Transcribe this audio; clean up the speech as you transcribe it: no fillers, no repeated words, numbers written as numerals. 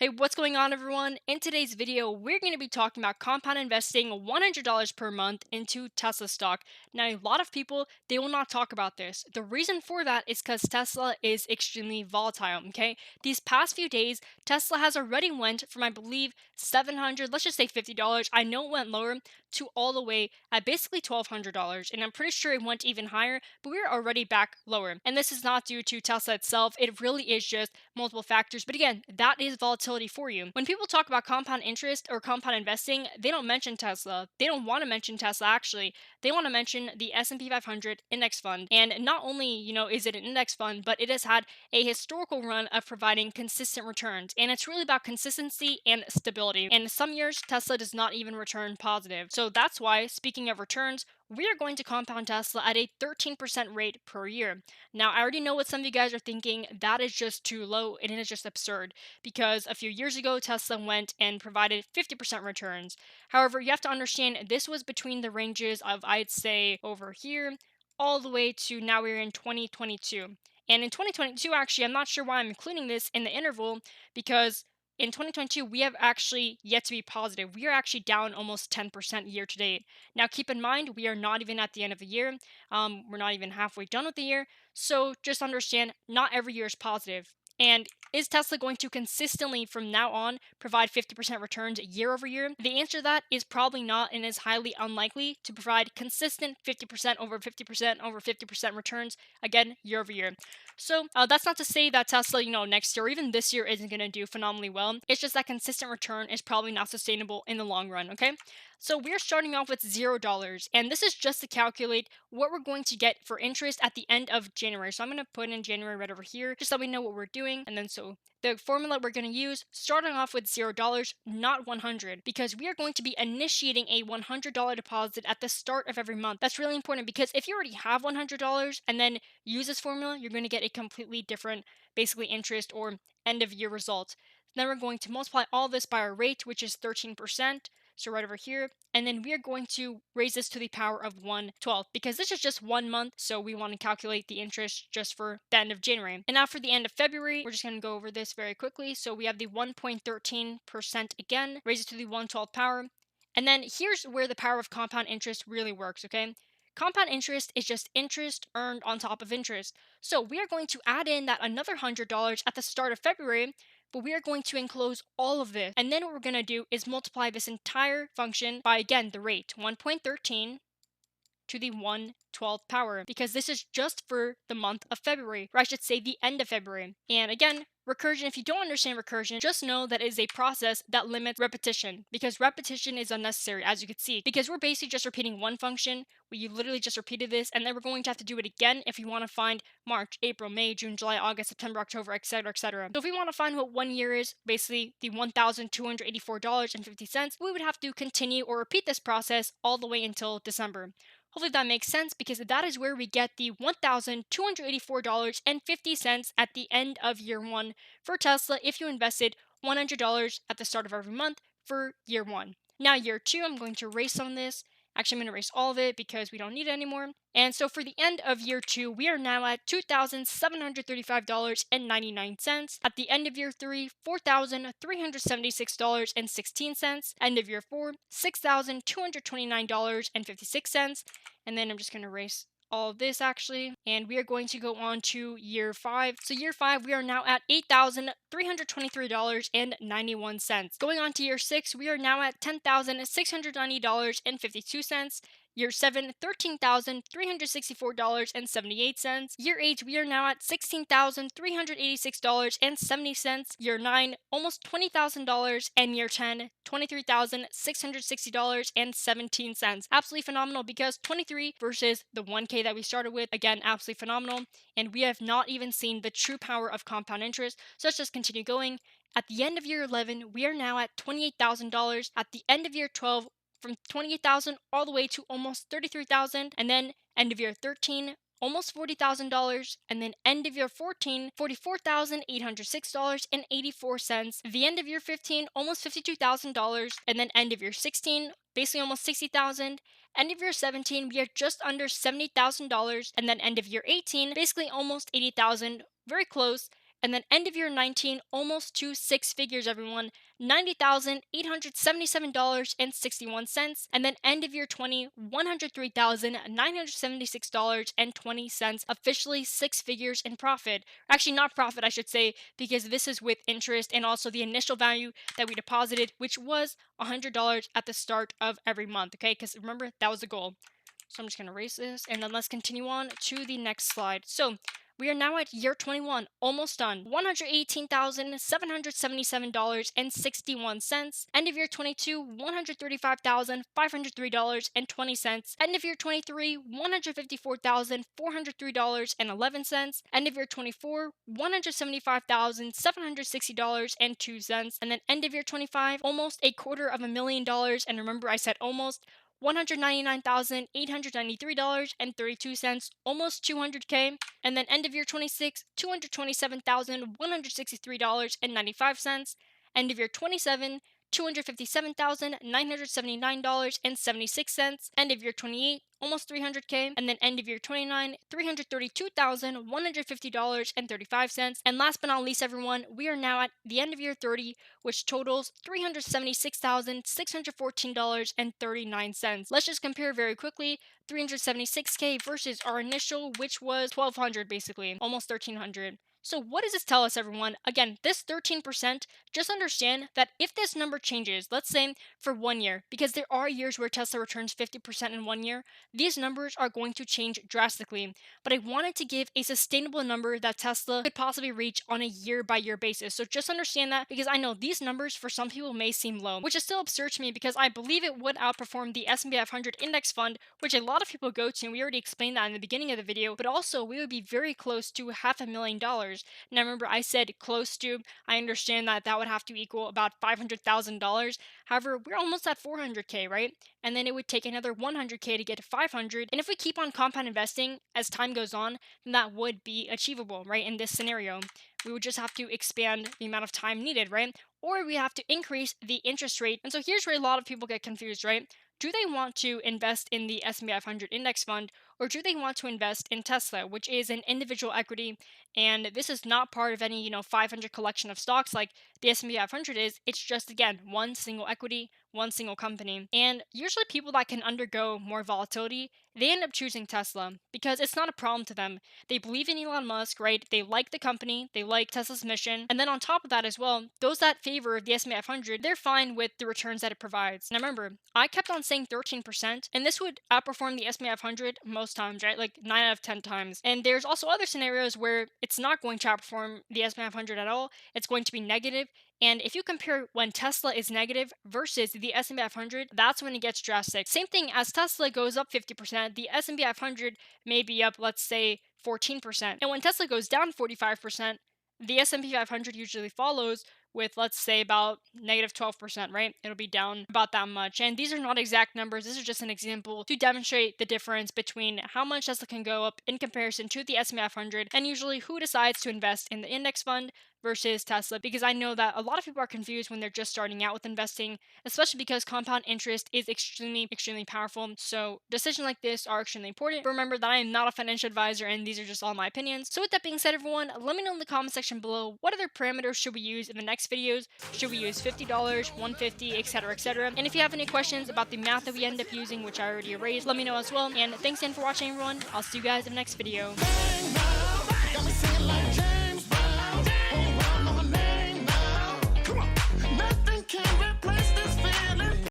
Hey, what's going on, everyone? In today's video, we're going to be talking about compound investing $100 per month into Tesla stock. Now, a lot of people, they will not talk about this. The reason for that is because Tesla is extremely volatile, okay? These past few days, Tesla has already went from, I believe, 700, let's just say $50. I know it went lower to all the way at basically $1,200, and I'm pretty sure it went even higher, but we're already back lower. And this is not due to Tesla itself. It really is just multiple factors. But again, that is volatility for you. When people talk about compound interest or compound investing, they don't mention Tesla. They don't want to mention Tesla actually. They want to mention the S&P 500 index fund. And not only, is it an index fund, but it has had a historical run of providing consistent returns. And it's really about consistency and stability. And some years Tesla does not even return positive. So that's why, speaking of returns, we are going to compound Tesla at a 13% rate per year. Now, I already know what some of you guys are thinking. That is just too low and it is just absurd because a few years ago, Tesla went and provided 50% returns. However, you have to understand this was between the ranges of, I'd say, over here all the way to now we're in 2022. And in 2022, actually, I'm not sure why I'm including this in the interval because in 2022, we have actually yet to be positive. We are actually down almost 10% year to date. Now, keep in mind, we are not even at the end of the year. We're not even halfway done with the year. So just understand, not every year is positive. And is Tesla going to consistently from now on provide 50% returns year over year? The answer to that is probably not and is highly unlikely to provide consistent 50% over 50% over 50% returns again year over year. So that's not to say that Tesla, next year or even this year isn't going to do phenomenally well. It's just that consistent return is probably not sustainable in the long run, okay? So we're starting off with $0, and this is just to calculate what we're going to get for interest at the end of January. So I'm going to put in January right over here, just so we know what we're doing. And then so the formula we're going to use, starting off with $0, not 100, because we are going to be initiating a $100 deposit at the start of every month. That's really important because if you already have $100 and then use this formula, you're going to get a completely different, basically, interest or end of year result. Then we're going to multiply all this by our rate, which is 13%. So right over here, and then we are going to raise this to the power of 1/12 because this is just 1 month, so we want to calculate the interest just for the end of January. And now for the end of February, we're just going to go over this very quickly. So we have the 1.13% again, raise it to the 1/12 power. And then here's where the power of compound interest really works, okay? Compound interest is just interest earned on top of interest. So we are going to add in that another $100 at the start of February, but we are going to enclose all of this. And then what we're going to do is multiply this entire function by, again, the rate, 1.13 to the 1/12 power, because this is just for the month of February, or I should say the end of February. And again, recursion, if you don't understand recursion, just know that it is a process that limits repetition, because repetition is unnecessary, as you can see, because we're basically just repeating one function. We literally just repeated this, and then we're going to have to do it again if we want to find March, April, May, June, July, August, September, October, etc., etc. So if we want to find what 1 year is, basically the $1,284.50, we would have to continue or repeat this process all the way until December. Hopefully that makes sense because that is where we get the $1,284.50 at the end of year one for Tesla if you invested $100 at the start of every month for year one. Now, year two, I'm going to erase some of this. Actually, I'm going to erase all of it because we don't need it anymore. And so for the end of year two, we are now at $2,735.99. At the end of year three, $4,376.16. End of year four, $6,229.56. And then I'm just going to erase all of this actually, and we are going to go on to year five. So year five, we are now at $8,323.91. Going on to year six, we are now at $10,690.52. Year 7, $13,364.78. Year 8, we are now at $16,386.70. Year 9, almost $20,000. And year 10, $23,660.17. Absolutely phenomenal because 23 versus the 1K that we started with, again, absolutely phenomenal. And we have not even seen the true power of compound interest. So let's just continue going. At the end of year 11, we are now at $28,000. At the end of year 12, from 28,000 all the way to almost 33,000, and then end of year 13, almost $40,000, and then end of year 14, $44,806.84. The end of year 15, almost $52,000, and then end of year 16, basically almost 60,000. End of year 17, we are just under $70,000, and then end of year 18, basically almost 80,000, very close. And then end of year 19, almost to six figures, everyone. $90,877.61. And then end of year 20, $103,976.20. Officially six figures in profit. Actually, not profit, I should say, because this is with interest and also the initial value that we deposited, which was $100 at the start of every month. Okay, because remember, that was the goal. So I'm just going to erase this, and then let's continue on to the next slide. So we are now at year 21, almost done. $118,777.61. End of year 22, $135,503.20. End of year 23, $154,403.11. End of year 24, $175,760.02. And then end of year 25, almost $250,000. And remember, I said almost. $199,893.32, almost 200K, and then end of year 26, $227,163.95, end of year 27, $257,979.76, end of year 28, almost 300K, and then end of year 29, $332,150.35, and last but not least, everyone, we are now at the end of year 30, which totals $376,614.39. Let's just compare very quickly. 376K versus our initial, which was 1,200 basically, almost 1,300. So what does this tell us, everyone? Again, this 13%, just understand that if this number changes, let's say for 1 year, because there are years where Tesla returns 50% in 1 year, these numbers are going to change drastically. But I wanted to give a sustainable number that Tesla could possibly reach on a year-by-year basis. So just understand that, because I know these numbers for some people may seem low, which is still absurd to me because I believe it would outperform the S&P 500 index fund, which a lot of people go to, and we already explained that in the beginning of the video, but also we would be very close to $500,000. Now remember, I said close to. I understand that that would have to equal about $500,000. However, we're almost at 400K, right? And then it would take another 100K to get to 500. And if we keep on compound investing as time goes on, then that would be achievable, right? In this scenario, we would just have to expand the amount of time needed, right? Or we have to increase the interest rate. And so here's where a lot of people get confused, right? Do they want to invest in the S&P 500 index fund, or do they want to invest in Tesla, which is an individual equity? And this is not part of any 500 collection of stocks like the S&P 500 is. It's just, again, one single equity, one single company. And usually people that can undergo more volatility, they end up choosing Tesla because it's not a problem to them. They believe in Elon Musk, right? They like the company, they like Tesla's mission. And then on top of that as well, those that favor the S&P 500, they're fine with the returns that it provides. Now remember, I kept on saying 13%, and this would outperform the S&P 500 most times, right? Like 9 out of 10 times. And there's also other scenarios where it's not going to outperform the S&P 500 at all. It's going to be negative. And if you compare when Tesla is negative versus the S&P 500, that's when it gets drastic. Same thing, as Tesla goes up 50%, the S&P 500 may be up, let's say, 14%. And when Tesla goes down 45%, the S&P 500 usually follows with, let's say, about negative 12%, right? It'll be down about that much. And these are not exact numbers. This is just an example to demonstrate the difference between how much Tesla can go up in comparison to the S&P 500, and usually who decides to invest in the index fund versus Tesla, because I know that a lot of people are confused when they're just starting out with investing, especially because compound interest is extremely powerful. So decisions like this are extremely important. But remember that I am not a financial advisor, and these are just all my opinions. So with that being said, everyone, let me know in the comment section below, what other parameters should we use in the next videos? Should we use $50, $150, etc., etc.? And if you have any questions about the math that we end up using, which I already erased, let me know as well. And thanks again for watching, everyone. I'll see you guys in the next video.